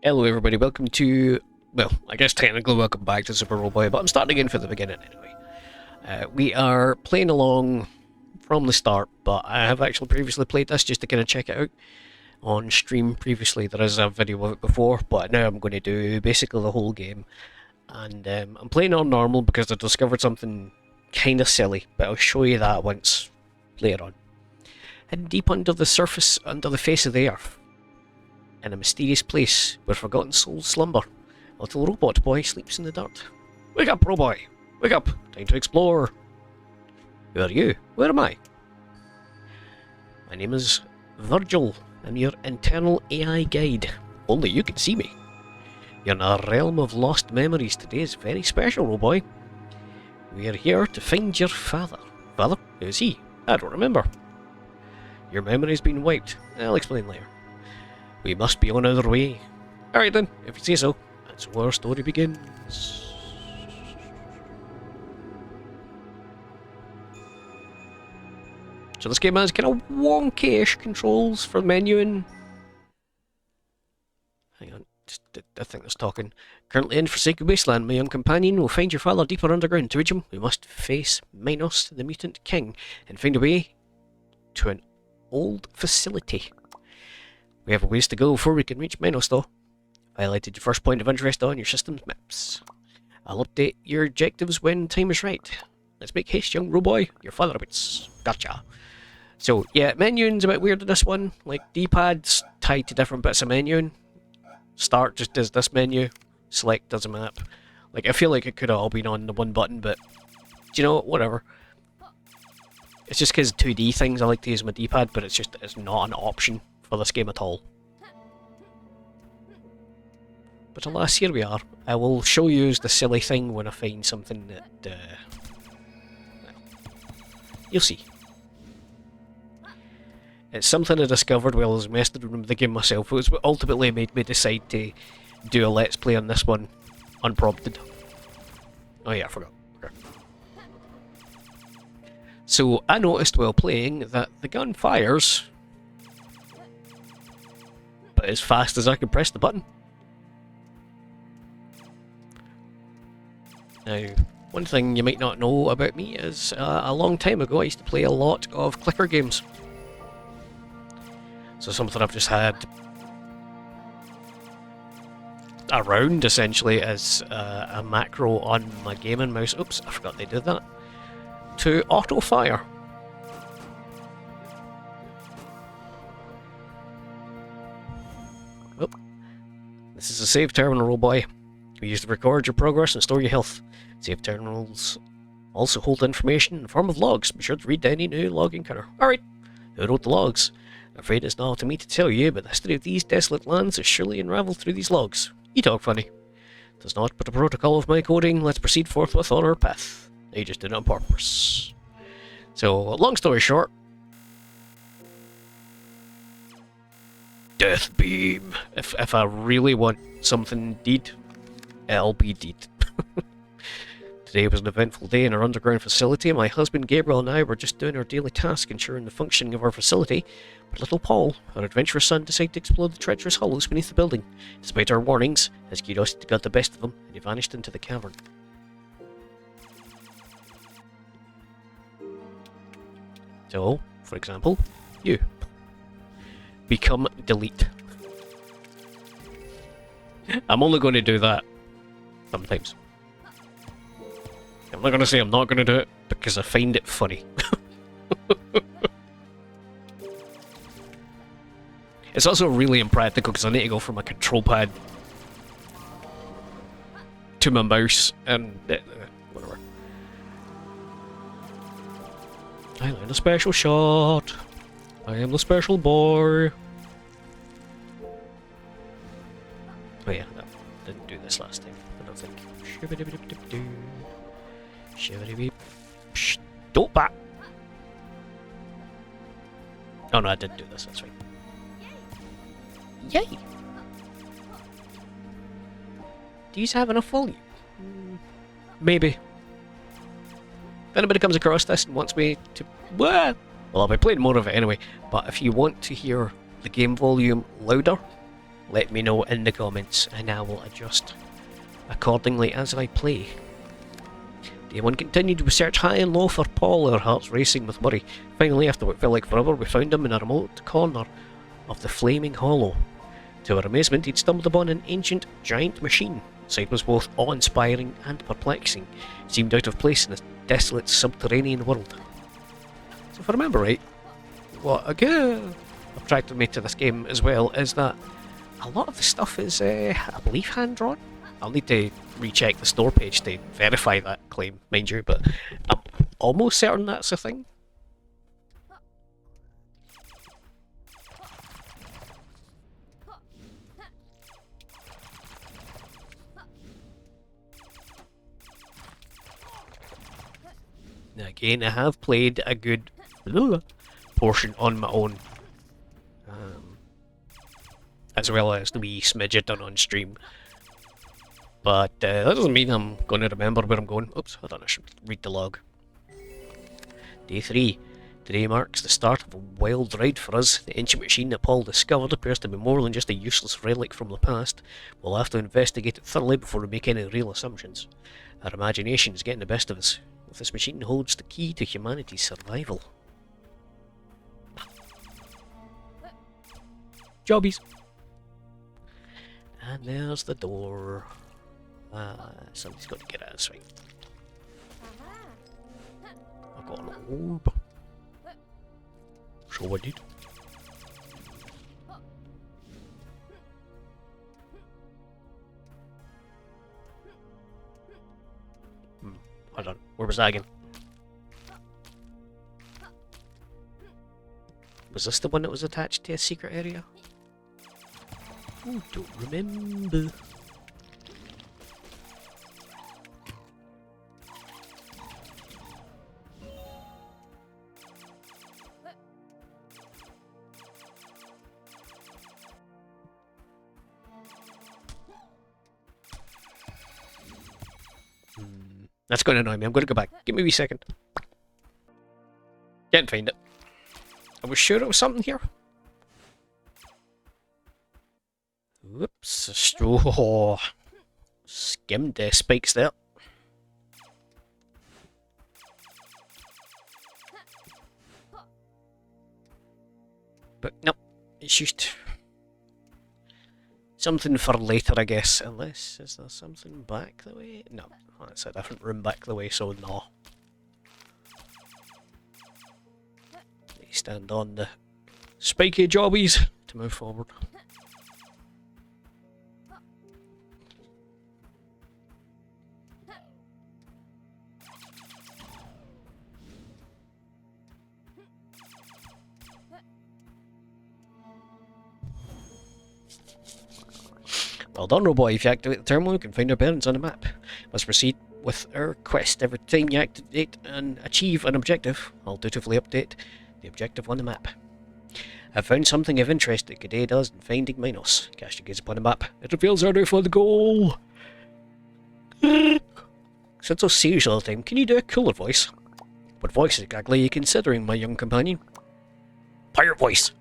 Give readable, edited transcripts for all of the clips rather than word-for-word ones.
Hello everybody, welcome to, well, I guess technically welcome back to Super Roboy, but I'm starting again for the beginning anyway. We are playing along from the start, but I have actually previously played this just to kind of check it out on stream previously. There is a video of it before, but now I'm going to do basically the whole game. And I'm playing on normal because I discovered something kind of silly, but I'll show you that once later on. Hidden deep under the surface, under the face of the earth, in a mysterious place where forgotten souls slumber, a little robot boy sleeps in the dirt. Wake up, Roboy! Wake up! Time to explore! Who are you? Where am I? My name is Virgil. I'm your internal AI guide. Only you can see me. You're in a realm of lost memories. Today is very special, Roboy. We are here to find your father. Father? Who's he? I don't remember. Your memory's been wiped. I'll explain later. We must be on our way. Alright then, if you say so. That's where our story begins. So this game has kind of wonky-ish controls for menuing. Hang on, I think that's talking. Currently in Forsaken Wasteland, my young companion will find your father deeper underground. To reach him, we must face Minos, the mutant king, and find a way to an old facility. We have a ways to go before we can reach Minos, though. I highlighted your first point of interest on your system's maps. I'll update your objectives when time is right. Let's make haste, young Roboy. Your father awaits. Gotcha. So, yeah, menuing's a bit weird in this one. Like, D-pad's tied to different bits of menuing. Start just does this menu. Select does a map. Like, I feel like it could have all been on the one button, but, do you know what? Whatever. It's just because 2D things I like to use my D-pad, but it's not an option for this game at all. But alas, here we are. I will show you the silly thing when I find something that, well, you'll see. It's something I discovered while I was messing around with the game myself. It was what ultimately made me decide to do a let's play on this one, unprompted. Oh yeah, I forgot. Okay. So I noticed while playing that the gun fires, but as fast as I can press the button. Now, one thing you might not know about me is a long time ago I used to play a lot of clicker games. So something I've just had around essentially as a macro on my gaming mouse. Oops, I forgot they did that. To auto fire. Oh. This is a save terminal, Roboy. We use to record your progress and store your health. Save terminals also hold information in the form of logs. Be sure to read any new log encounter. Alright, who wrote the logs? I'm afraid it's not up to me to tell you, but the history of these desolate lands is surely unravelled through these logs. You talk funny. Does not but the protocol of my coding. Let's proceed forthwith on our path. They just did it on purpose. So, long story short, Death Beam. If I really want something deed, it'll be deed. Today was an eventful day in our underground facility. My husband Gabriel and I were just doing our daily task ensuring the functioning of our facility, but little Paul, our adventurous son, decided to explore the treacherous hollows beneath the building. Despite our warnings, his curiosity got the best of him, and he vanished into the cavern. So, for example, you. Become delete. I'm only going to do that sometimes. I'm not going to say I'm not going to do it, because I find it funny. It's also really impractical, because I need to go from my control pad to my mouse, and whatever. I land a special shot. I am the special boy. Oh yeah, no, didn't do this last time, I don't think. Shibbity-beep. Stop that! Oh no, I didn't do this, that's right. Yay! Do you have enough volume? Maybe. If anybody comes across this and wants me to... Well, I'll be playing more of it anyway, but if you want to hear the game volume louder, let me know in the comments and I will adjust accordingly as I play. Day 1 continued. We searched high and low for Paul, our hearts racing with worry. Finally, after what felt like forever, we found him in a remote corner of the flaming hollow. To our amazement, he'd stumbled upon an ancient, giant machine. The sight was both awe-inspiring and perplexing. It seemed out of place in a desolate subterranean world. So if I remember right, what attracted me to this game as well is that a lot of the stuff is, I believe, hand-drawn. I'll need to recheck the store page to verify that claim, mind you, but I'm almost certain that's a thing. Now again, I have played a good portion on my own, as well as the wee smidget done on stream. But that doesn't mean I'm going to remember where I'm going. Oops, hold on, I should read the log. Day 3. Today marks the start of a wild ride for us. The ancient machine that Paul discovered appears to be more than just a useless relic from the past. We'll have to investigate it thoroughly before we make any real assumptions. Our imagination is getting the best of us. If this machine holds the key to humanity's survival. Jobbies! And there's the door. Somebody's got to get out of this thing. I've got an orb. So I did. Hold on, where was I again? Was this the one that was attached to a secret area? Oh, don't remember. That's going to annoy me. I'm going to go back. Give me a wee second. Can't find it. I was sure it was something here. Whoops. Oh, skimmed spikes there. But no, it's just something for later, I guess. Unless, is there something back the way? No, that's a different room back the way, so no. They stand on the spiky jobbies to move forward. Well done, Roboy. If you activate the terminal, you can find our parents on the map. Must proceed with our quest every time you activate and achieve an objective. I'll dutifully update the objective on the map. I've found something of interest that could aid us in finding Minos. Cast your gaze upon the map. It reveals our for the goal. Since so serious all the time, can you do a cooler voice? What voice exactly are you considering, my young companion? Pirate voice.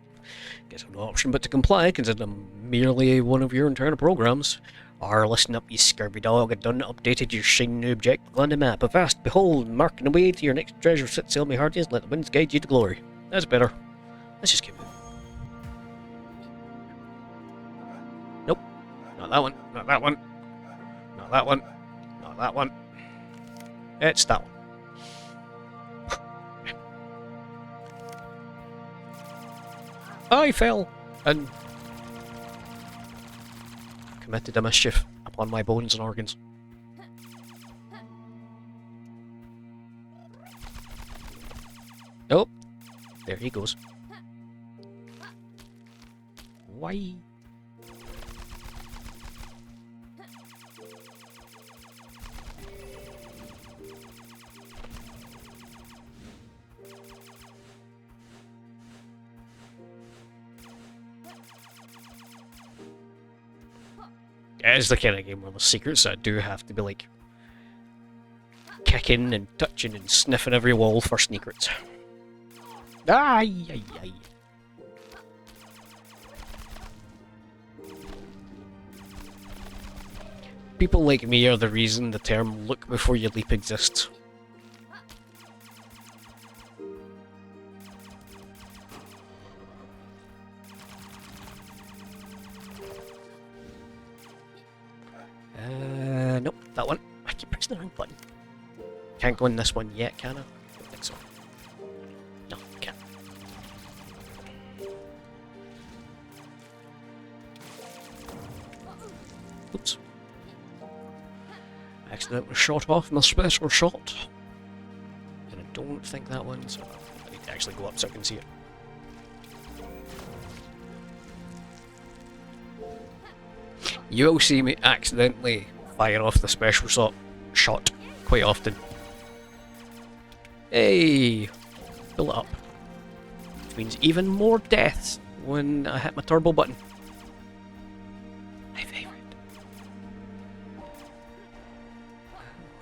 Guess I've no option but to comply, considering I'm merely one of your internal programs. Or listen up, you scurvy dog, I've done updated your shiny new objective on the map. Avast, behold, marking the way to your next treasure. Sit sail, my hearties, let the winds guide you to glory. That's better. Let's just keep moving. Nope. Not that one. Not that one. Not that one. Not that one. It's that one. I fell and committed a mischief upon my bones and organs. Oh, there he goes. Why? It's the kind of game where the secrets that do have to be like kicking and touching and sniffing every wall for secrets. Ay, ay, ay. People like me are the reason the term "look before you leap" exists. Nope, that one. I keep pressing the wrong button. Can't go in this one yet, can I? Don't think so. No, can't. Oops. Accidentally shot off my special shot. And I don't think that one, so I need to actually go up so I can see it. You will see me accidentally fire off the special shot quite often. Hey! Fill it up. Which means even more deaths when I hit my turbo button. My favourite.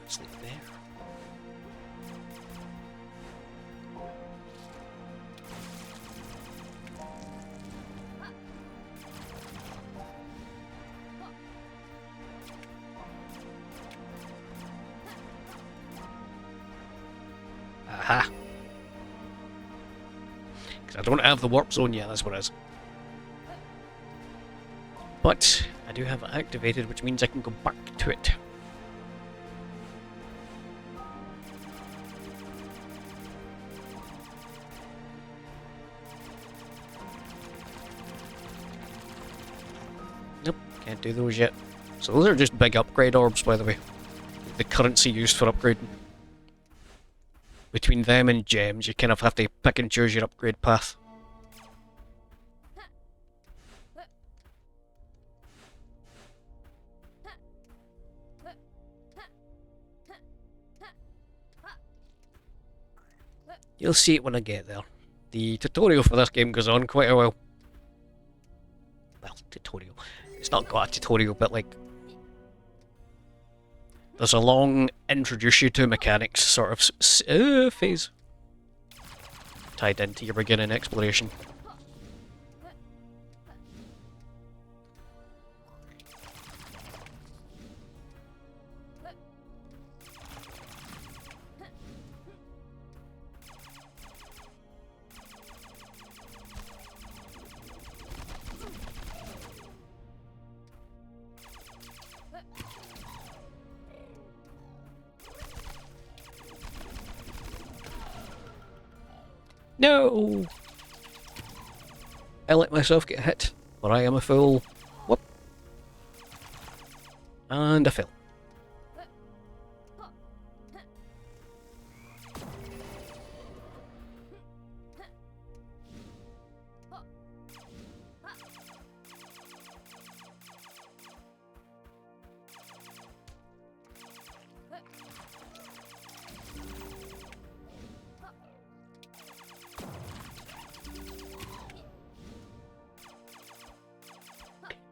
What's like there? Aha! Because I don't have the warp zone yet, that's what it is. But I do have it activated, which means I can go back to it. Nope, can't do those yet. So those are just big upgrade orbs, by the way. The currency used for upgrading. Between them and gems, you kind of have to pick and choose your upgrade path. You'll see it when I get there. The tutorial for this game goes on quite a while. Well, tutorial. It's not got a tutorial, but like... There's a long introduce you to mechanics sort of phase. Tied into your beginning exploration. No! I let myself get hit, but I am a fool. Whoop. And I fell.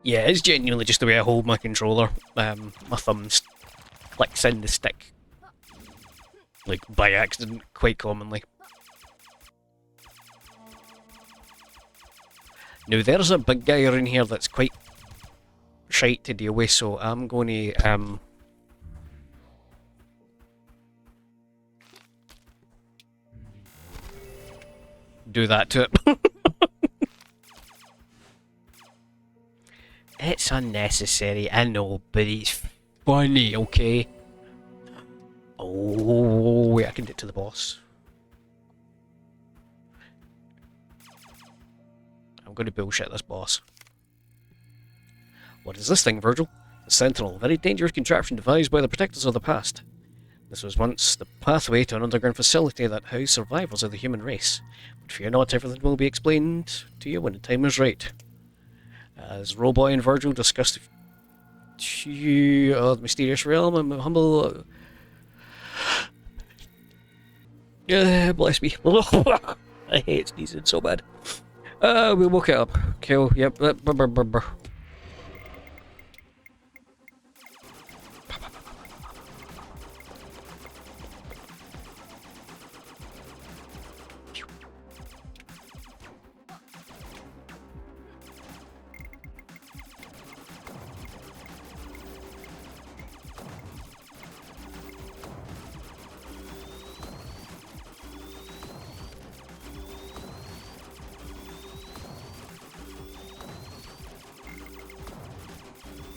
Yeah, it's genuinely just the way I hold my controller. My thumb clicks in the stick. Like, by accident, quite commonly. Now, there's a big guy around here that's quite shite to deal with, so I'm going to, do that to it. It's unnecessary, I know, but it's funny, okay? Oh, wait, I can get to the boss. I'm going to bullshit this boss. What is this thing, Virgil? The Sentinel, a very dangerous contraption devised by the protectors of the past. This was once the pathway to an underground facility that housed survivors of the human race. But fear not, everything will be explained to you when the time is right. As Roboy and Virgil discussed the mysterious realm, I'm humble. Bless me. I hate sneezing so bad. We woke it up. Kill. Yep.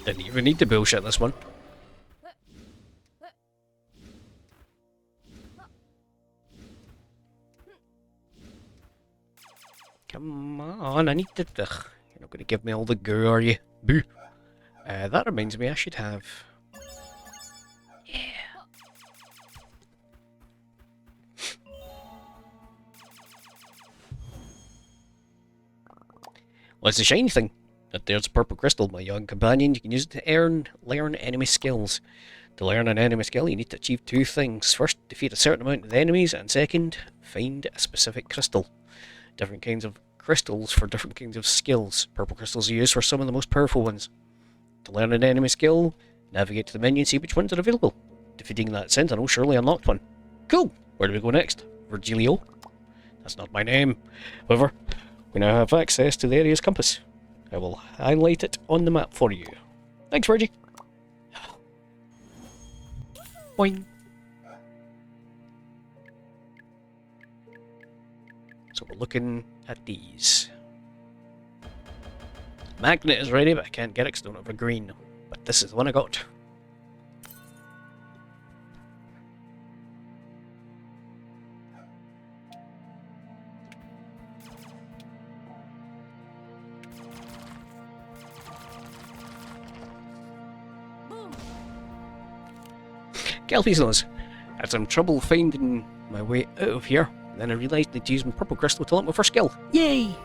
Didn't even need to bullshit this one. Come on, I need to... Ugh, you're not going to give me all the goo, are you? Boo. That reminds me, I should have... Yeah. Well, it's a shiny thing. That there's a purple crystal, my young companion. You can use it to learn enemy skills. To learn an enemy skill, you need to achieve two things. First, defeat a certain amount of enemies, and second, find a specific crystal. Different kinds of crystals for different kinds of skills. Purple crystals are used for some of the most powerful ones. To learn an enemy skill, navigate to the menu and see which ones are available. Defeating that sentinel surely unlocked one. Cool! Where do we go next? Virgilio? That's not my name. However, we now have access to the area's compass. I will highlight it on the map for you. Thanks, Virgie. Boing. So we're looking at these. Magnet is ready, but I can't get it because I don't have a green. But this is the one I got. Kelpie's nose. I had some trouble finding my way out of here. Then I realised I'd use my purple crystal to unlock my first skill. Yay!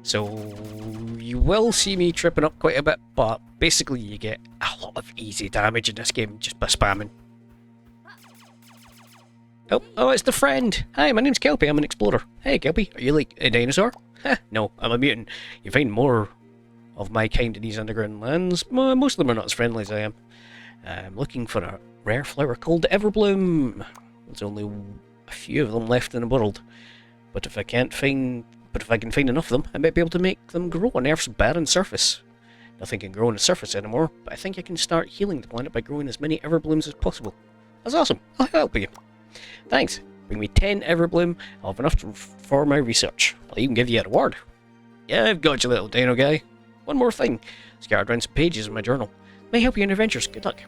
So you will see me tripping up quite a bit, but basically you get a lot of easy damage in this game just by spamming. Oh, it's the friend! Hi, my name's Kelpie, I'm an explorer. Hey Kelpie, are you like a dinosaur? Heh, no, I'm a mutant. You find more of my kind in these underground lands. Most of them are not as friendly as I am. I'm looking for a rare flower called Everbloom. There's only a few of them left in the world. But if I can find enough of them, I might be able to make them grow on Earth's barren surface. Nothing can grow on the surface anymore, but I think I can start healing the planet by growing as many Everblooms as possible. That's awesome, I'll help you. Thanks. Bring me 10 Everbloom. I'll have enough for my research. I'll even give you a reward. Yeah, I've got you, little dino guy. One more thing. Scattered around some pages in my journal. May help you in your adventures. Good luck.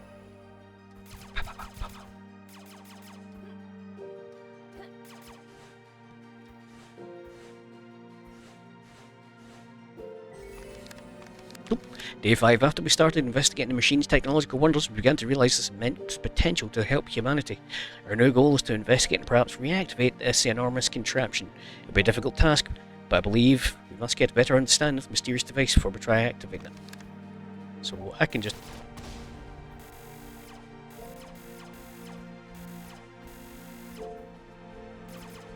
Day 5. After we started investigating the machine's technological wonders, we began to realise its immense potential to help humanity. Our new goal is to investigate and perhaps reactivate this enormous contraption. It'll be a difficult task, but I believe we must get a better understanding of the mysterious device before we try activating it. So I can just...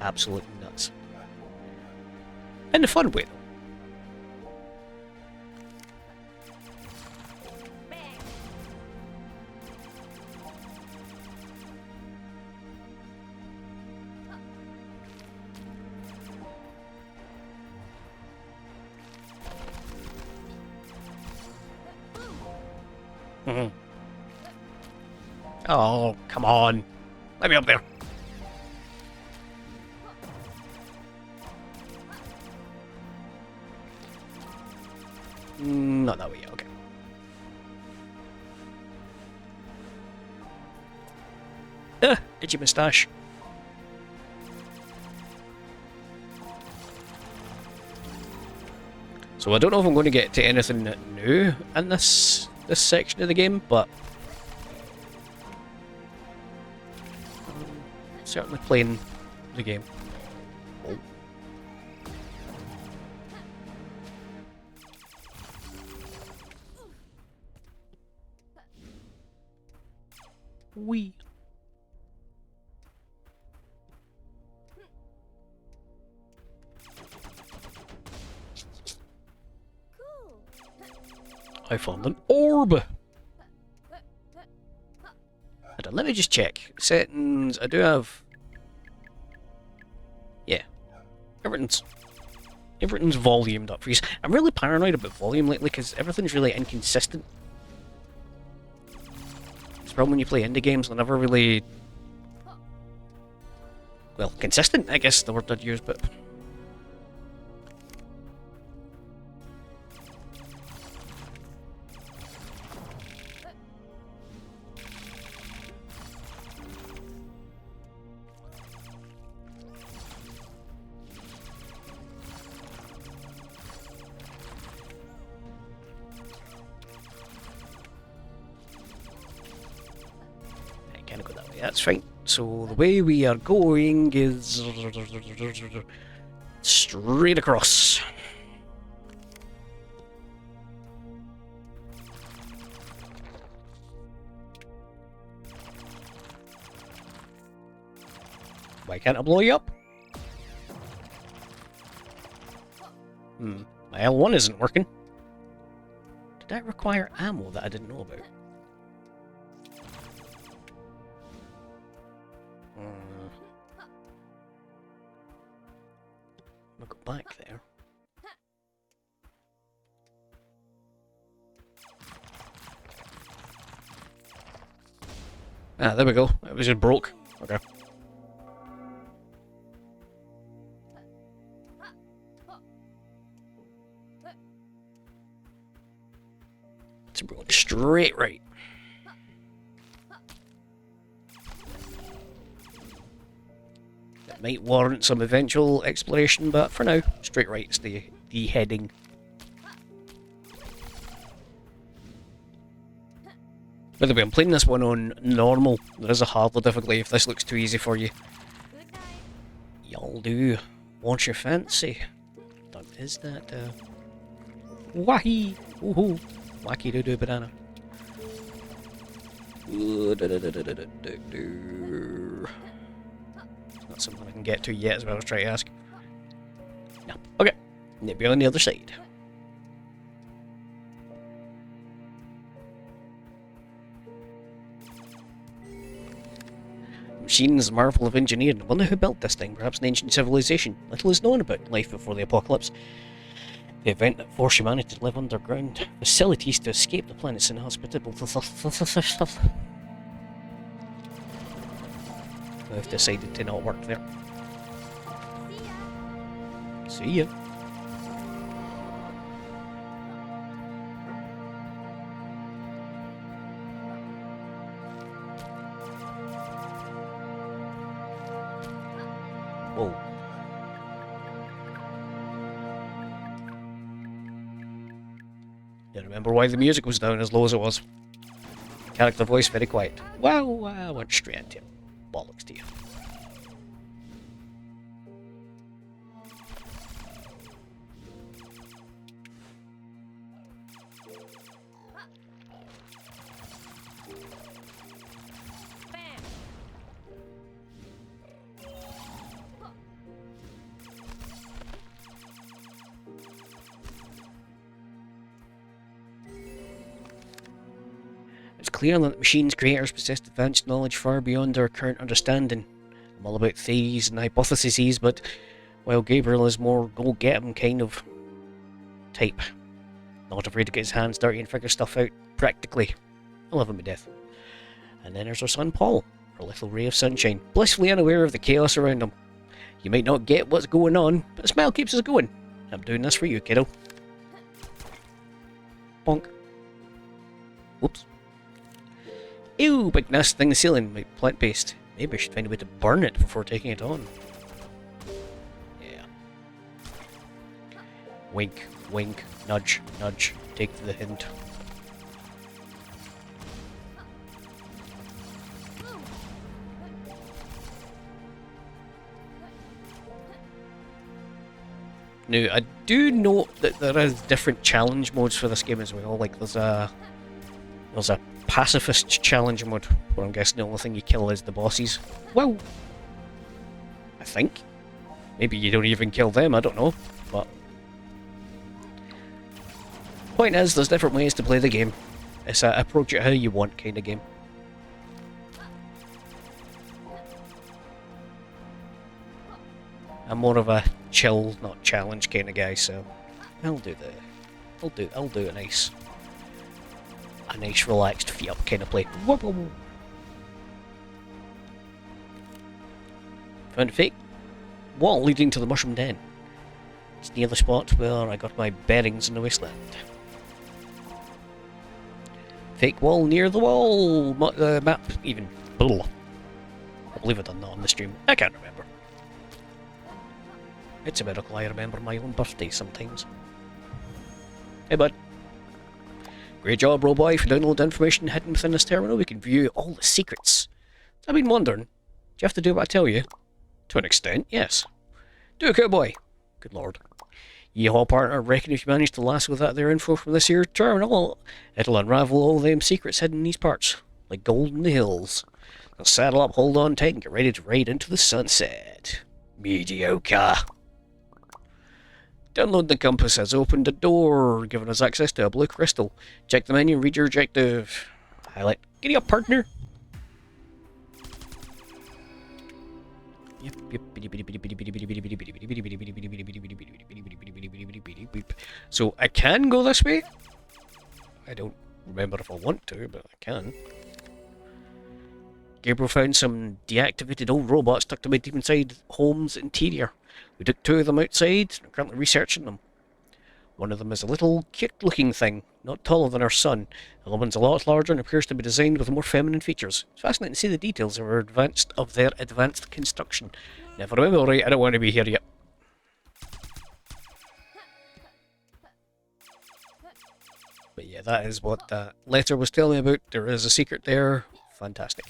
absolutely nuts. In a fun way, though. Oh, come on. Let me up there. Not that way, okay. Itchy moustache. So I don't know if I'm going to get to anything new in this section of the game, but I'm certainly playing the game. Oh. Wee. I found an orb! And let me just check. Settings, I do have... yeah. Everything's volumed up for you. I'm really paranoid about volume lately because everything's really inconsistent. It's a problem when you play indie games, they're never really well, consistent, I guess the word I'd use, but... I can't go that way, that's fine. So the way we are going is... straight across. Why can't I blow you up? My L1 isn't working. Did that require ammo that I didn't know about? I'll go back there. Ah, there we go. It was just broke. Okay. It's going straight right. It might warrant some eventual exploration, but for now, straight right's the heading. By the way, I'm playing this one on normal. There is a harder difficulty if this looks too easy for you. Y'all do. What's your fancy? Is that, Wahi! Woohoo! Wacky doo doo banana. Not something I can get to yet, is what I was trying to ask. No. Okay. Maybe on the other side. Machines, marvel of engineering. I wonder who built this thing. Perhaps an ancient civilization. Little is known about life before the apocalypse. The event that forced humanity to live underground. Facilities to escape the planet's inhospitable. I've decided to not work there. See ya. Whoa. Don't remember why the music was down as low as it was. Character voice very quiet. Wow, I went straight into him. Bollocks to you. It's clear that the machine's creators possessed advanced knowledge far beyond our current understanding. I'm all about theories and hypotheses, but while Gabriel is more go-get-em kind of type, not afraid to get his hands dirty and figure stuff out practically, I love him to death. And then there's our son Paul, our little ray of sunshine, blissfully unaware of the chaos around him. You might not get what's going on, but a smile keeps us going. I'm doing this for you, kiddo. Bonk. Whoops. Ew, big nasty thing in the ceiling, like plant-based. Maybe I should find a way to burn it before taking it on. Yeah. Wink, wink, nudge, nudge. Take the hint. Now, I do note that there is different challenge modes for this game as well. Like, there's a pacifist challenge mode, where I'm guessing the only thing you kill is the bosses. Well, I think. Maybe you don't even kill them, I don't know. But point is, there's different ways to play the game. It's a approach it how you want kind of game. I'm more of a chill, not challenge kind of guy, so I'll do a nice relaxed feet up kind of play. Found a fake wall leading to the mushroom den. It's near the spot where I got my bearings in the wasteland. Fake wall near the wall map, even. Blah. I believe I've done that on the stream. I can't remember. It's a miracle I remember my own birthday sometimes. Hey bud. Great job, Roboy. If you download the information hidden within this terminal, we can view all the secrets. I've been wondering, do you have to do what I tell you? To an extent, yes. Do it, cowboy. Good lord. Yeehaw, partner. Reckon if you manage to lasso that there info from this here terminal, it'll unravel all them secrets hidden in these parts, like gold in the hills. Now saddle up, hold on tight, and get ready to ride into the sunset. Mediocre. Download the compass has opened a door, giving us access to a blue crystal. Check the menu and read your objective. Highlight. Giddy up, partner. Yep. So I can go this way? I don't remember if I want to, but I can. Gabriel found some deactivated old robots tucked away deep inside Holmes' interior. We took 2 of them outside and are currently researching them. One of them is a little cute-looking thing, not taller than our son. The other one's a lot larger and appears to be designed with more feminine features. It's fascinating to see the details of their advanced construction. Now, if I remember right, I don't want to be here yet. But yeah, that is what that letter was telling me about. There is a secret there. Fantastic.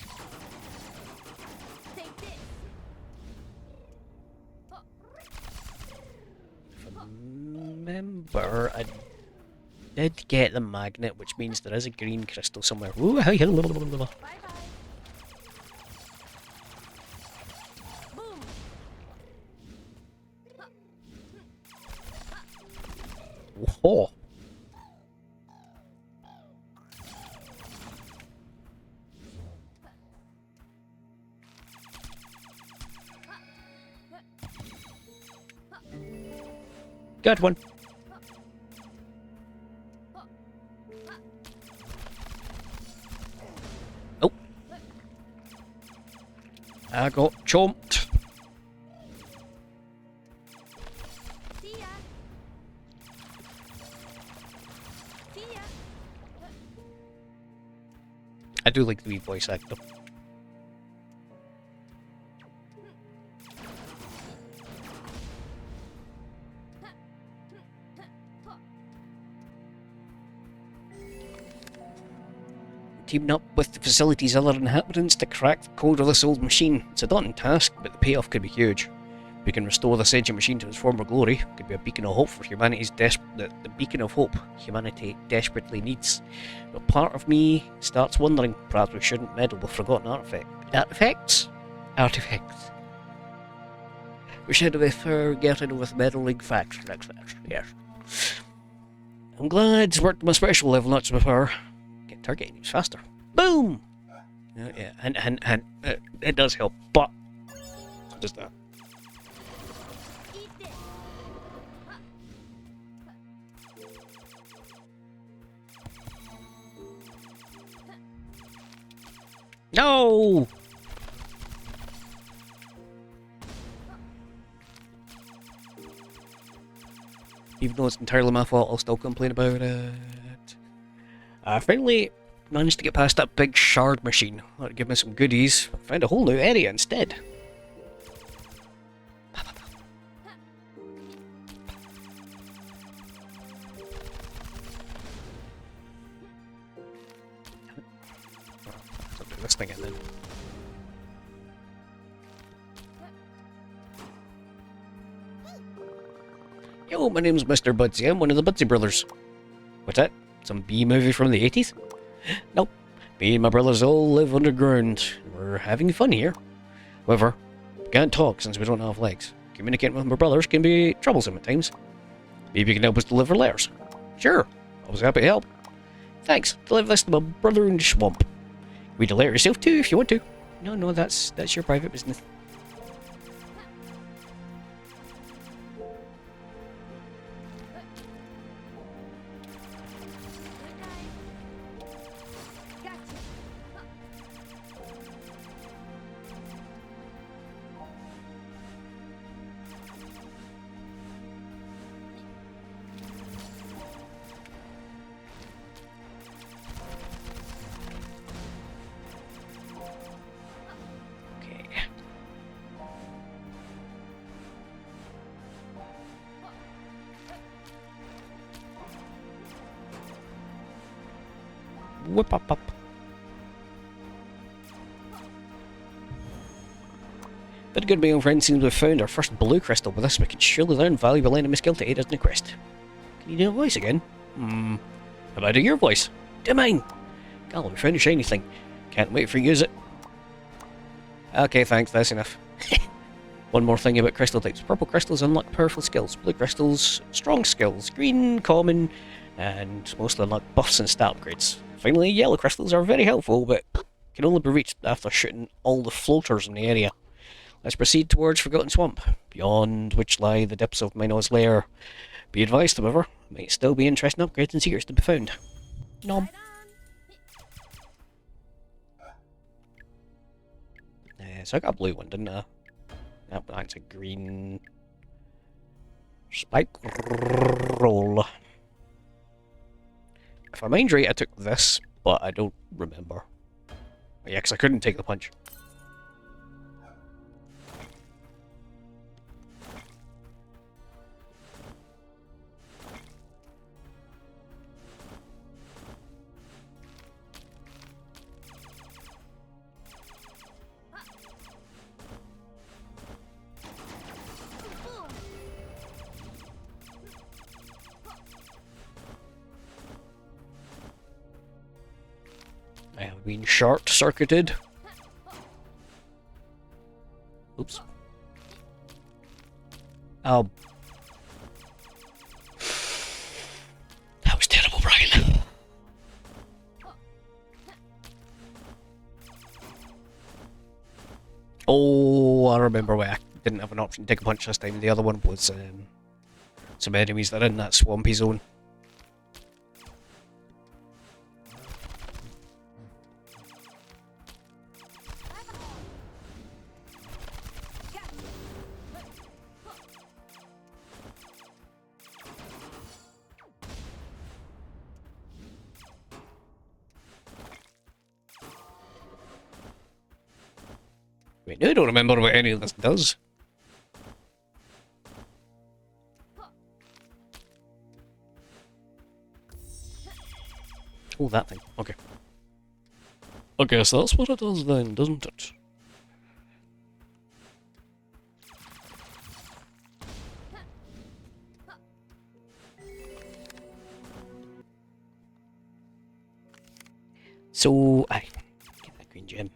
Remember, I did get the magnet, which means there is a green crystal somewhere. Ooh, whoa. Got one. Oh. I got chomped. I do like the wee voice actor. Teaming up with the facility's other inhabitants to crack the code of this old machine. It's a daunting task, but the payoff could be huge. We can restore this ancient machine to its former glory. It could be a beacon of hope for humanity's the beacon of hope humanity desperately needs. But part of me starts wondering, perhaps we shouldn't meddle with forgotten artifacts. We should be forgetting with meddling facts. Yes. I'm glad it's worked my special level, not just my power. Get targeting moves faster. Boom! Yeah, and it does help, but so does that. No! Even though it's entirely my fault, I'll still complain about it. I finally managed to get past that big shard machine. That'll give me some goodies. I found a whole new area instead. I'll do this thing in then. Yo, my name's Mr. Budsy. I'm one of the Budsy brothers. What's that? Some B-movie from the 80s? Nope. Me and my brothers all live underground. We're having fun here. However, we can't talk since we don't have legs. Communicating with my brothers can be troublesome at times. Maybe you can help us deliver letters. Sure. I was happy to help. Thanks. Deliver this to my brother in the swamp. Read a letter yourself too if you want to. No, that's your private business. Whip up up. Very good, my old friend. Seems we've found our first blue crystal. With this, we can surely learn valuable enemy skill to aid us in the quest. Can you do a voice again? How about your voice? Do mine! Golly, we found a shiny thing. Can't wait for you to use it. Okay, thanks, that's enough. One more thing about crystal types. Purple crystals unlock powerful skills. Blue crystals, strong skills. Green, common, and mostly unlock buffs and stat upgrades. Finally, yellow crystals are very helpful, but can only be reached after shooting all the floaters in the area. Let's proceed towards Forgotten Swamp, beyond which lie the depths of Mino's lair. Be advised, however, might still be interesting upgrades and secrets to be found. Nom. So I got a blue one, didn't I? Yep, that's a green spike roll. If I mind right, I took this, but I don't remember. Yeah, because I couldn't take the punch. I have been short-circuited. Oops. Oh. That was terrible, Brian. Oh, I remember why I didn't have an option to take a punch this time. The other one was some enemies that are in that swampy zone. Wait, no, I don't remember what any of this does. Oh, that thing. Okay. I guess that's what it does then, doesn't it? So, aye. Get that green gem.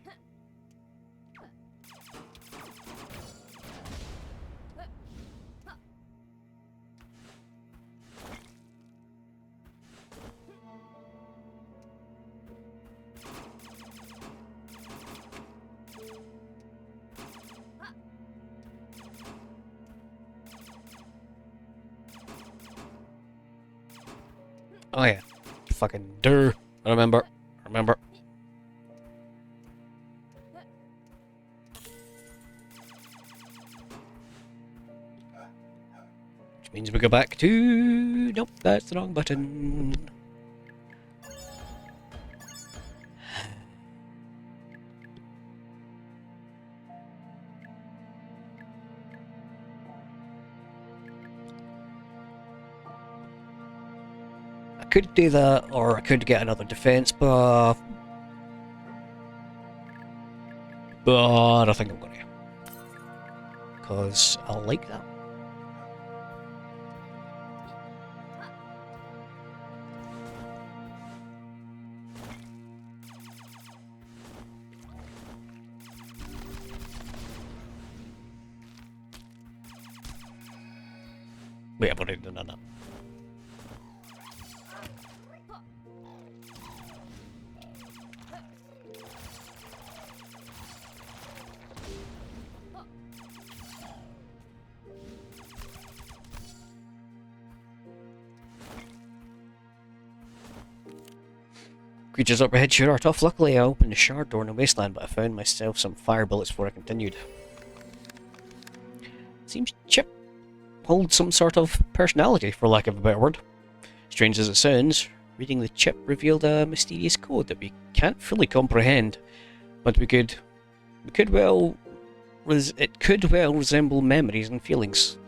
Oh yeah. Fucking durr. I remember. Which means we go back to... Nope, that's the wrong button. I could do that, or I could get another defense buff. But I think I'm gonna. Because I like that. Wait, I've already done that. Creatures up ahead sure are tough. Luckily I opened the shard door in the wasteland, but I found myself some fire bullets before I continued. Seems Chip holds some sort of personality, for lack of a better word. Strange as it sounds, reading the chip revealed a mysterious code that we can't fully comprehend, but it could well resemble memories and feelings.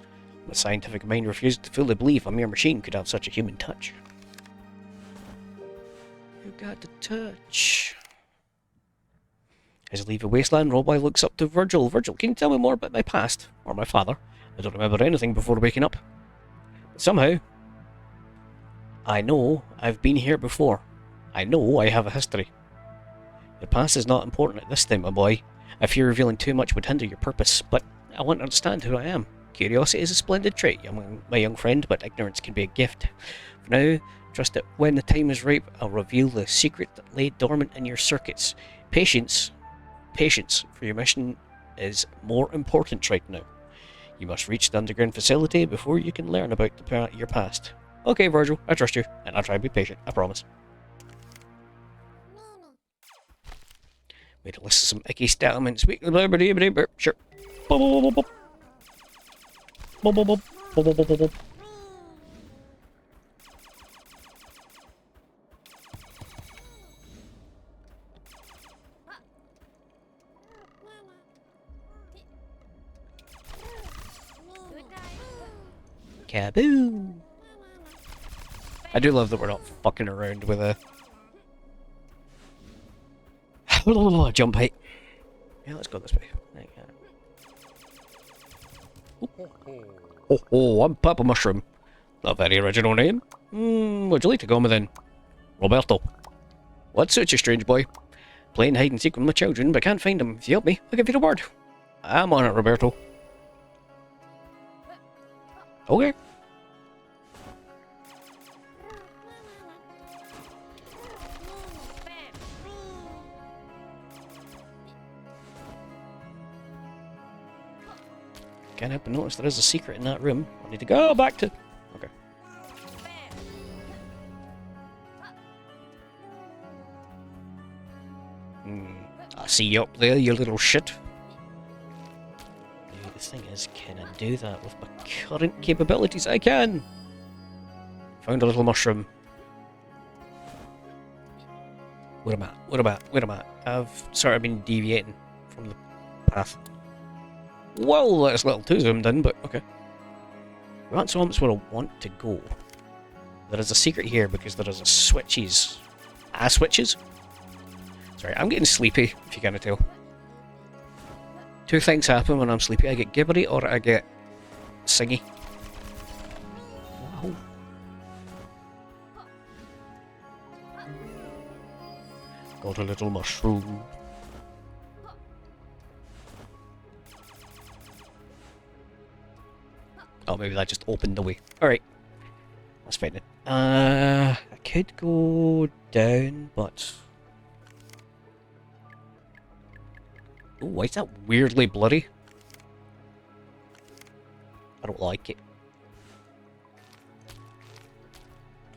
The scientific mind refused to fully believe a mere machine could have such a human touch. You got the touch. As I leave the wasteland, Roboy looks up to Virgil. Virgil, can you tell me more about my past? Or my father? I don't remember anything before waking up. But somehow, I know I've been here before. I know I have a history. Your past is not important at this time, my boy. I fear revealing too much would hinder your purpose, but I want to understand who I am. Curiosity is a splendid trait, my young friend, but ignorance can be a gift. For now, trust that when the time is ripe, I'll reveal the secret that lay dormant in your circuits. Patience for your mission is more important right now. You must reach the underground facility before you can learn about your past. Okay, Virgil, I trust you, and I'll try to be patient, I promise. Made a list of some icky statements. Sure. Kaboo! I do love that we're not fucking around with a jump height. Yeah, let's go this way. Oh, I'm Papa Mushroom. Not a very original name. Would you like to go with then? Roberto. What suits you, strange boy? Playing hide and seek with my children, but can't find them. If you help me, I'll give you the word. I'm on it, Roberto. Okay. Can't help but notice there is a secret in that room. I need to go back to... Okay. I see you up there, you little shit. The thing is, can I do that with my current capabilities? I can! Found a little mushroom. Where am I? I've sort of been deviating from the path. Well, that's a little too zoomed in, but okay. That's almost where I want to go. There is a secret here because there is a switches. Switches? Sorry, I'm getting sleepy, if you can't tell. Two things happen when I'm sleepy. I get gibbery or I get singy. Wow. Got a little mushroom. Oh, maybe that just opened the way. Alright. That's fine then. I could go down, but... Oh, why is that weirdly blurry? I don't like it.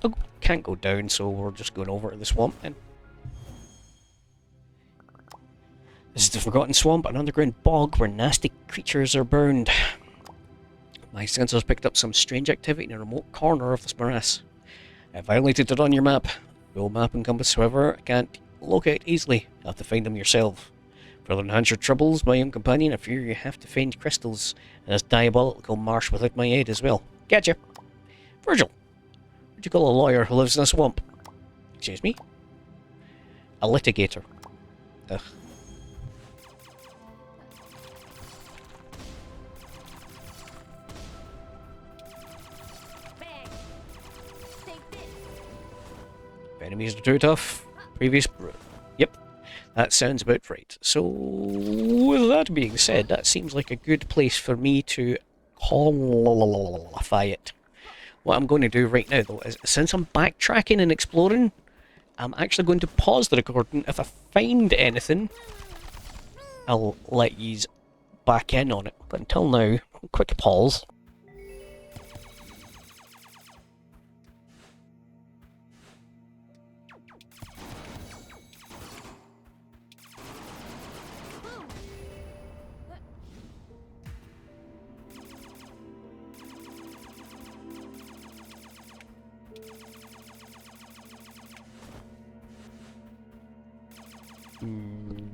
Oh, can't go down, so we're just going over to the swamp then. This is the Forgotten Swamp, an underground bog where nasty creatures are burned. My sensors picked up some strange activity in a remote corner of this morass. I violated it on your map. No map and compass, however, I can't locate easily. You'll have to find them yourself. Further enhance your troubles, my young companion, I fear you have to find crystals in this diabolical marsh without my aid as well. Gotcha! Virgil! What'd you call a lawyer who lives in a swamp? Excuse me? A litigator. Ugh. Enemies are too tough. Previous... Yep. That sounds about right. So, with that being said, that seems like a good place for me to qualify it. What I'm going to do right now, though, is since I'm backtracking and exploring, I'm actually going to pause the recording. If I find anything, I'll let yous back in on it. But until now, quick pause.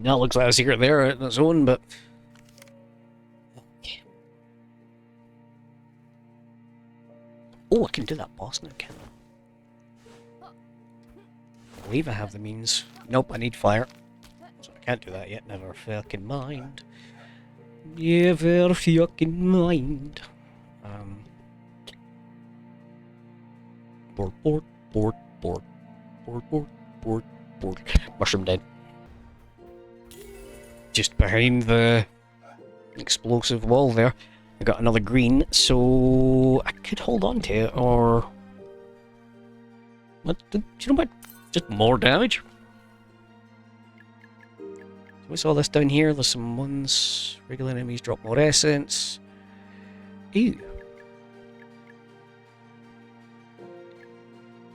That looks like a secret there on its own, but... Okay. Oh, I can do that boss now, can I? believe I have the means. Nope, I need fire. So I can't do that yet. Never fucking mind. Never fucking mind. Board, board, board, board, board, board, board, board. Mushroom den. Just behind the explosive wall there. I got another green, so I could hold on to it, or... What? Do you know what? Just more damage? So we saw this down here. There's some ones. Regular enemies drop more essence. Ew.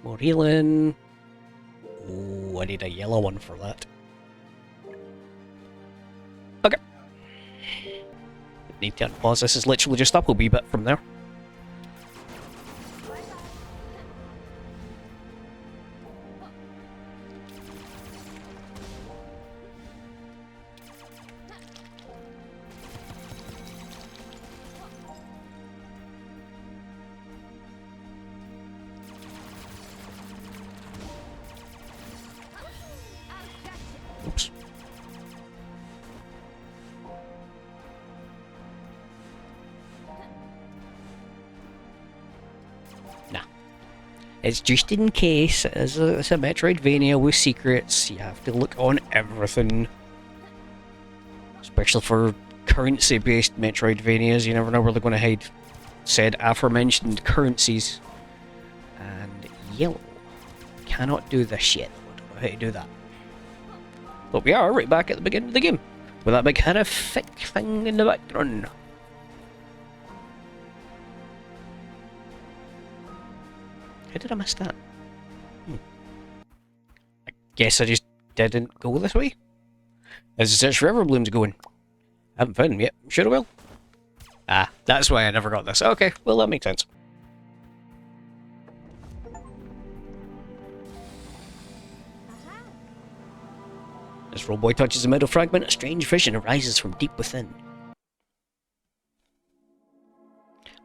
More healing. Oh, I need a yellow one for that. Okay. Need to unpause. This is literally just up a wee bit from there. Oops. Nah. It's just in case. It's a Metroidvania with secrets. You have to look on everything. Especially for currency-based Metroidvanias. You never know where they're going to hide said aforementioned currencies. And yellow. Cannot do this yet. I don't know how to do that. But we are right back at the beginning of the game, with that big horrific thing in the background. How did I miss that? I guess I just didn't go this way. As the search for Everbloom's going. I haven't found him yet. Sure I will. Ah, that's why I never got this. Okay, well that makes sense. As Roboy touches a metal fragment, a strange vision arises from deep within.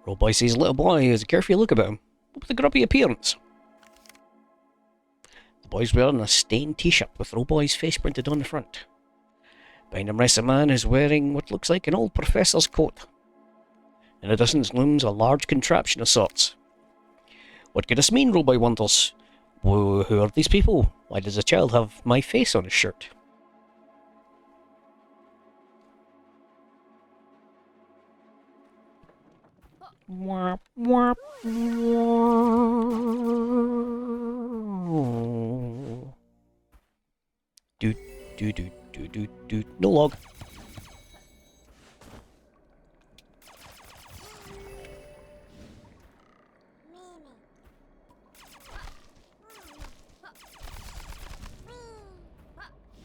Roboy sees a little boy who has a carefree look about him, but with a grubby appearance. The boy's wearing a stained t-shirt with Roboy's face printed on the front. Behind him rests a man who's wearing what looks like an old professor's coat. In the distance looms a large contraption of sorts. What could this mean, Roboy wonders? Who are these people? Why does a child have my face on his shirt? Wah, wah, wah. Doot, doot, doot, doot, doot, doot. No log.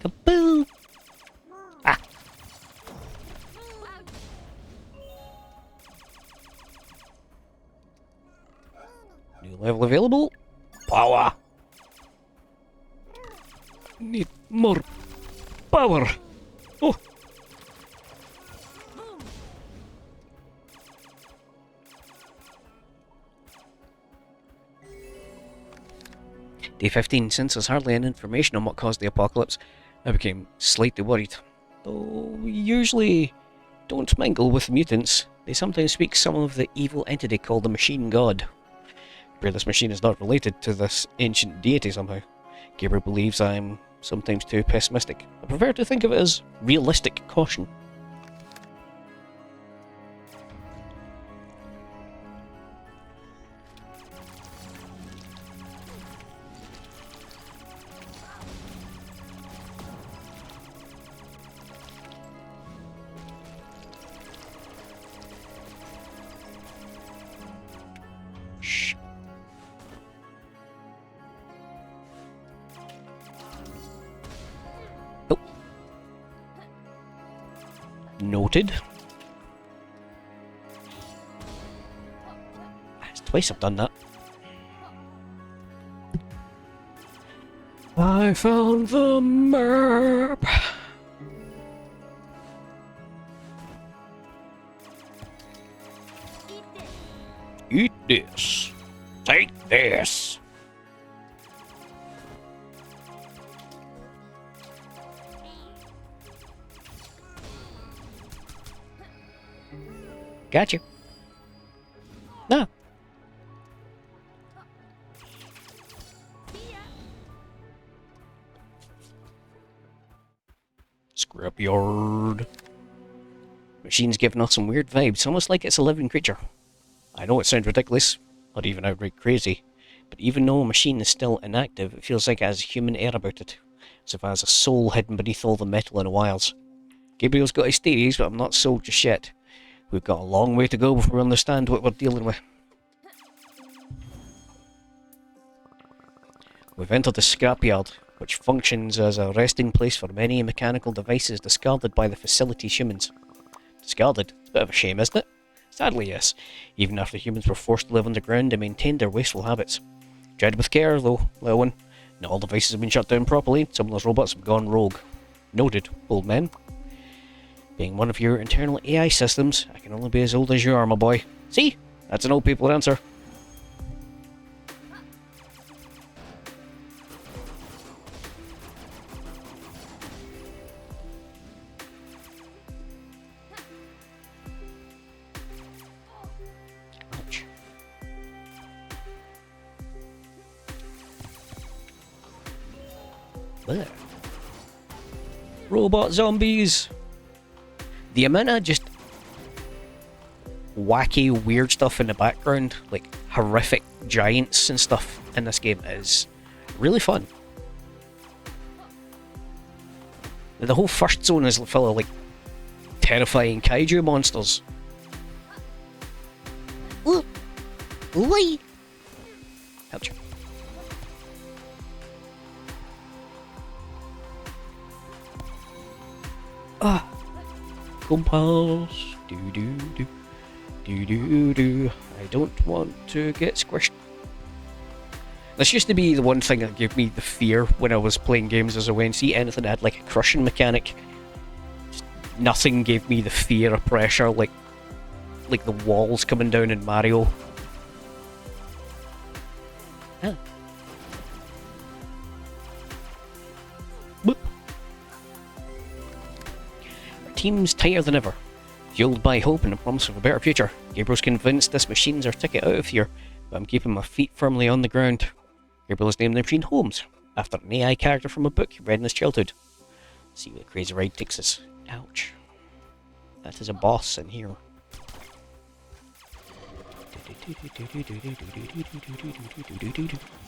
Kaboom! Ah! New level available. Power! Need more power! Oh! Day 15. Since there's hardly any information on what caused the apocalypse, I became slightly worried. Though we usually don't mingle with mutants, they sometimes speak some of the evil entity called the Machine God. Where this machine is not related to this ancient deity somehow. Gabriel believes I'm sometimes too pessimistic. I prefer to think of it as realistic caution. Shh. Oh. Noted. It's twice I've done that. I found the map. Eat this. Take this. Gotcha. No. Scrapyard. Machine's giving off some weird vibes, almost like it's a living creature. I know it sounds ridiculous, or even outright crazy, but even though a machine is still inactive, it feels like it has a human air about it, as if it has a soul hidden beneath all the metal and wires. Gabriel's got his theories, but I'm not sold just yet. We've got a long way to go before we understand what we're dealing with. We've entered the scrapyard, which functions as a resting place for many mechanical devices discarded by the facility's humans. Discarded? It's a bit of a shame, isn't it? Sadly, yes. Even after humans were forced to live underground, they maintained their wasteful habits. Tread with care, though, little one. Not all devices have been shut down properly. Some of those robots have gone rogue. Noted, old man. Being one of your internal AI systems, I can only be as old as you are, my boy. See? That's an old people answer. Ouch. There. Robot zombies! The amount of just wacky, weird stuff in the background, like horrific giants and stuff in this game, is really fun. The whole first zone is full of like terrifying kaiju monsters. Ooh, oi! Ouch. Ah. Compass. Do do do. Do do do. I don't want to get squished. This used to be the one thing that gave me the fear when I was playing games as a WNC. Anything that had like a crushing mechanic. Just nothing gave me the fear of pressure like the walls coming down in Mario. Huh. Boop. Team's tighter than ever. Fueled by hope and the promise of a better future, Gabriel's convinced this machine's our ticket out of here, but I'm keeping my feet firmly on the ground. Gabriel has named the machine Holmes, after an AI character from a book he read in his childhood. Let's see where the crazy ride takes us. Ouch. That is a boss in here.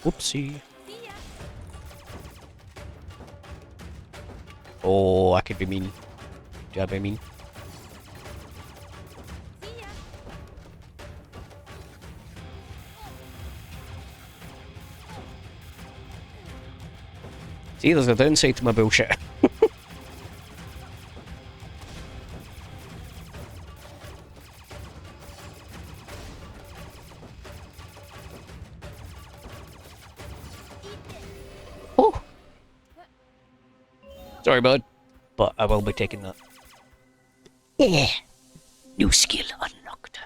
Whoopsie. Oh, I could be mean. Do I mean? See, there's a downside to my bullshit. Oh! Sorry, bud. But I will be taking that. Yeah! New skill unlocked.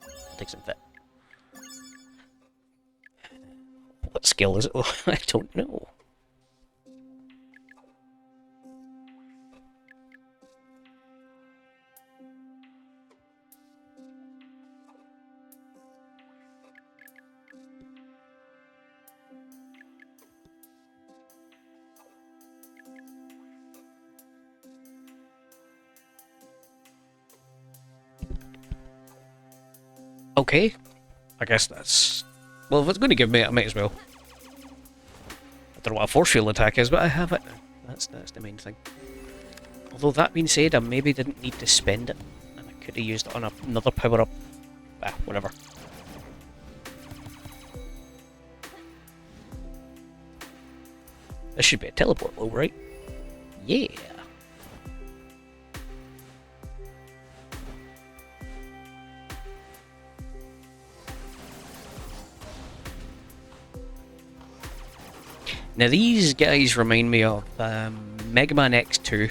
I'll take some fit. What skill is it? I don't know. Okay. I guess that's... Well, if it's going to give me it, I might as well. I don't know what a force field attack is, but I have it now. That's the main thing. Although that being said, I maybe didn't need to spend it. And I could have used it on another power-up. Ah, whatever. This should be a teleport though, right? Yeah! Now these guys remind me of Mega Man X2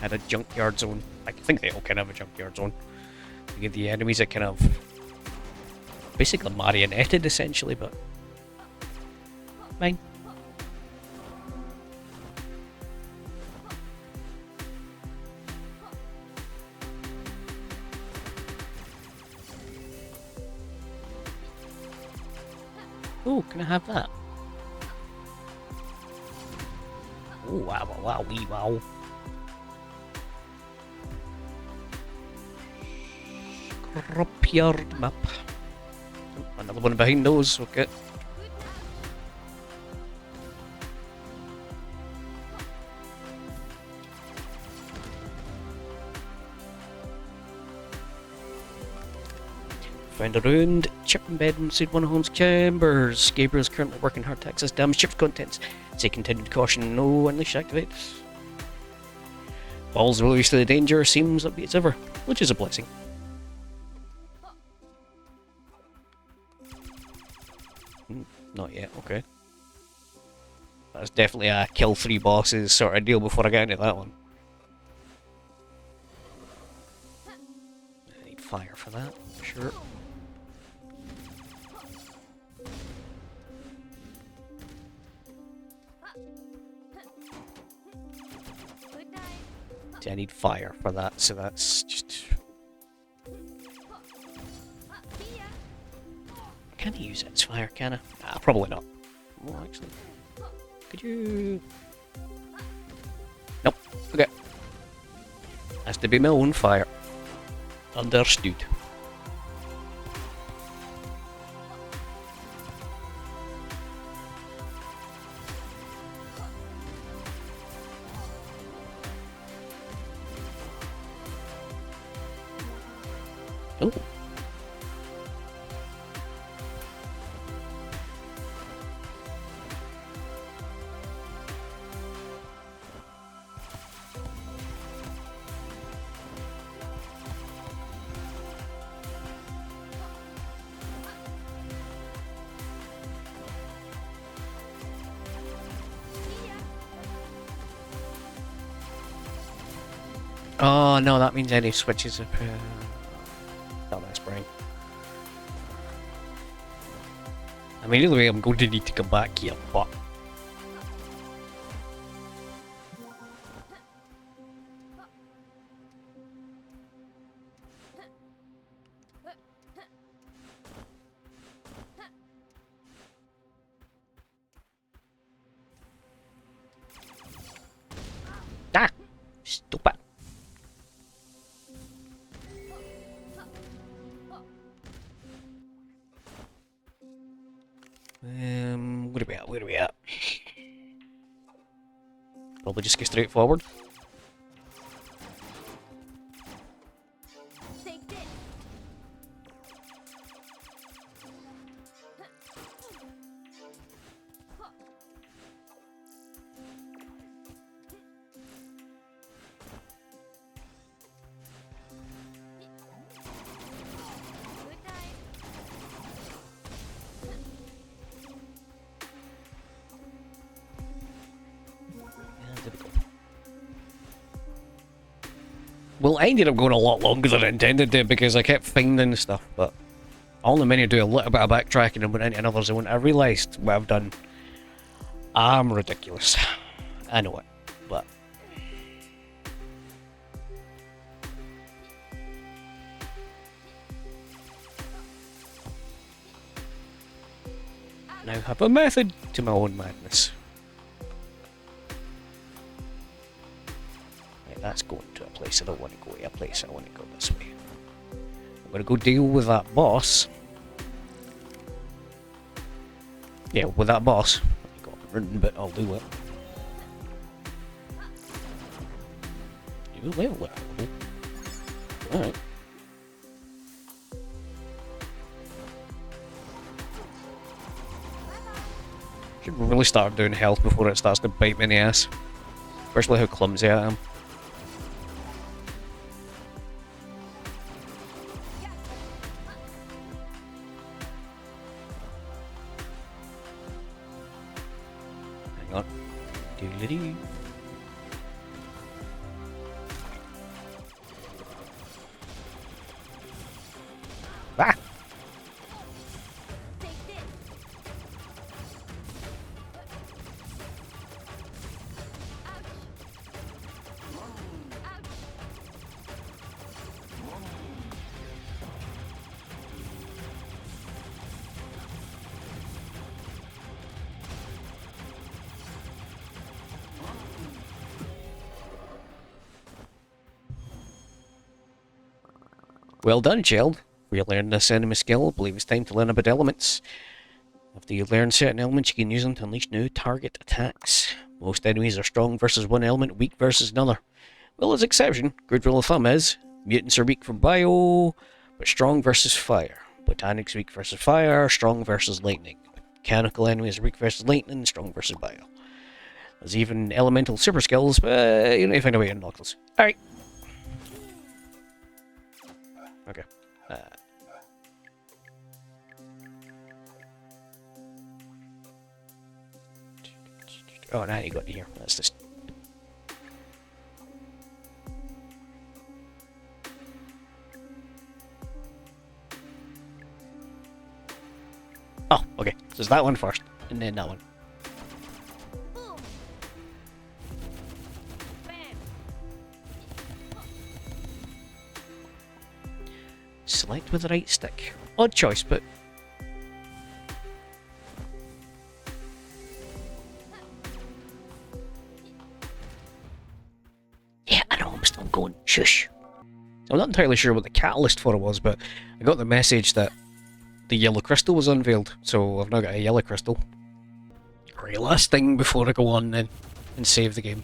had a junkyard zone. I think they all kind of have a junkyard zone. You get the enemies that kind of basically marionetted essentially, but fine. Oh, can I have that? Oh, wow, wow, wow, wee, wow. Scrapyard map. Oh, another one behind those, okay. Found around chip embed inside one of Holmes' chambers. Gabriel's currently working hard to access damaged chip's contents. Say continued caution, no unleash activates. Balls released to the danger seems upbeat as ever, which is a blessing. Not yet, okay. That's definitely a kill 3 bosses sort of deal before I get into that one. I need fire for that, sure. I need fire for that, so that's just... Can I use it as fire, can I? Nah, probably not. Oh, actually. Could you... Nope. Okay. Has to be my own fire. Understood. Oh. Oh no, that means any switches up. Oh, that's brain. I mean, either way, I'm going to need to come back here, but. Ah! Stupid! Where are we at? Where are we at? Probably just go straight forward. Well, I ended up going a lot longer than I intended to because I kept finding stuff, but I only managed to do a little bit of backtracking and went into another zone. I realised what I've done. I'm ridiculous. I know it, but... now have a method to my own madness. Right, that's going to a place I don't want to go to, a place I want to go this way. I'm going to go deal with that boss. Yeah, with that boss. I've got it written, but I'll do it. You will. Alright. Should really start doing health before it starts to bite me in the ass. Especially how clumsy I am. Hang on. Doodly-doo. Ah! Well done, child. We learned this enemy skill. I believe it's time to learn about elements. After you learn certain elements, you can use them to unleash new target attacks. Most enemies are strong versus one element, weak versus another. Well, as exception, good rule of thumb is mutants are weak for bio, but strong versus fire. Botanics weak versus fire, strong versus lightning. Mechanical enemies are weak versus lightning, strong versus bio. There's even elemental super skills, but you need to find a way to unlock those. Alright. Okay. Oh, now you got in here. That's just... Oh, okay. So it's that one first, and then that one. Select with the right stick. Odd choice, but... Yeah, I know, I'm still going. Shush. I'm not entirely sure what the catalyst for it was, but I got the message that the yellow crystal was unveiled, so I've now got a yellow crystal. Right, last thing before I go on then, and save the game.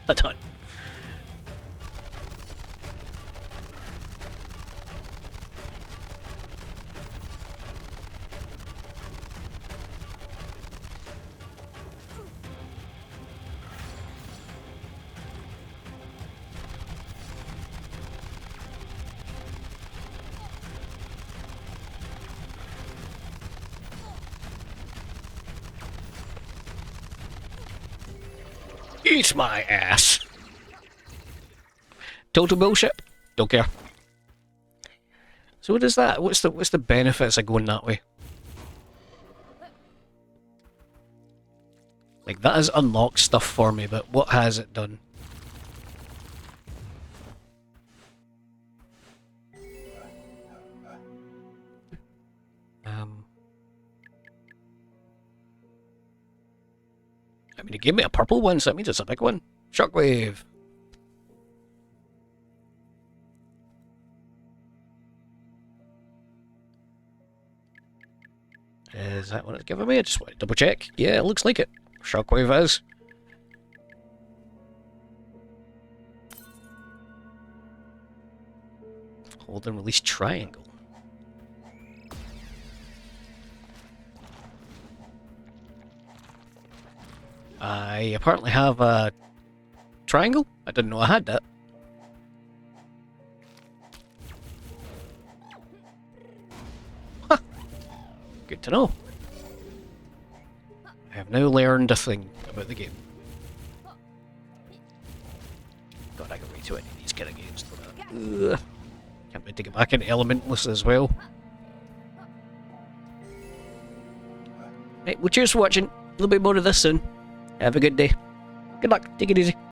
A ton. Eat my ass. Total bullshit. Don't care. So what is that? What's the benefits of going that way? Like, that has unlocked stuff for me, but what has it done? I mean, it gave me a purple one, so that means it's a big one. Shockwave. Is that what it's giving me? I just want to double check. Yeah, it looks like it. Shockwave is. Hold and release triangle. I apparently have a triangle? I didn't know I had that. Huh. Good to know. I have now learned a thing about the game. God, I got way too many of these kind of games. Ugh. Can't wait to get back into Elementless as well. Right, well cheers for watching. A little bit more of this soon. Have a good day. Good luck. Take it easy.